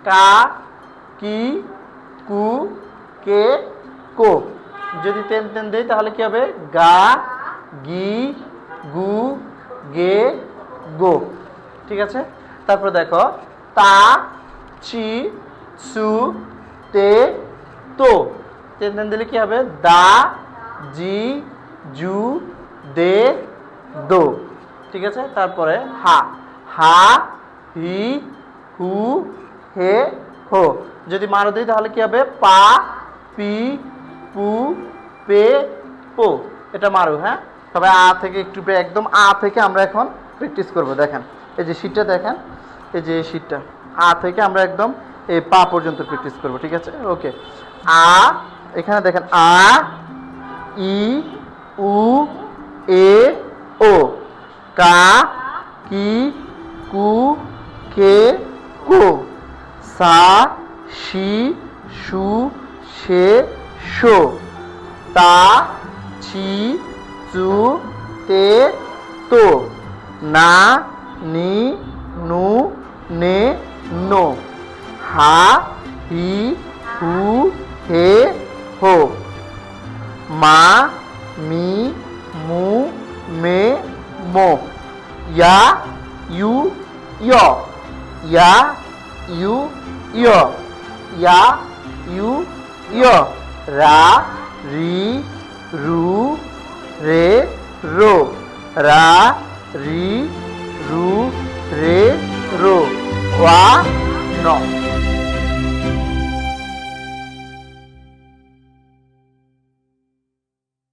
কা কি কু কে কো। যদি তেন তেন দেই তাহলে কি হবে? গা গি গু গে গো। ঠিক আছে, তারপর দেখো তা চি সু তে তো। তেন তেন দিলে কি হবে? দা জি জু দে দো। ঠিক আছে, তারপরে হা হা হি হু হে হো। যদি মারো দিই তাহলে কি হবে? পা পি পু পে পো। এটা মারু। হ্যাঁ, তবে আ থেকে একটু একদম আ থেকে আমরা এখন প্র্যাকটিস করব। দেখেন এই যে শীটটা, দেখেন এই যে শীটটা, আ থেকে আমরা একদম এই পা পর্যন্ত প্র্যাকটিস করব। ঠিক আছে, ওকে। আ, এখানে দেখেন আ ই উ এ ও। কা কি কু কে কো। সা শি সু সে শো। তা ছি চু তে তো। না নি নু নে নো। হা হি হু হে হো। মা মি মু মে মো। ইয়া ইউ ইয়। ইয়া ইউ ইয়। ইয়া ইউ ইয়। রা রি রু রে রো। রা রি রু রে রো। ওয়া ন।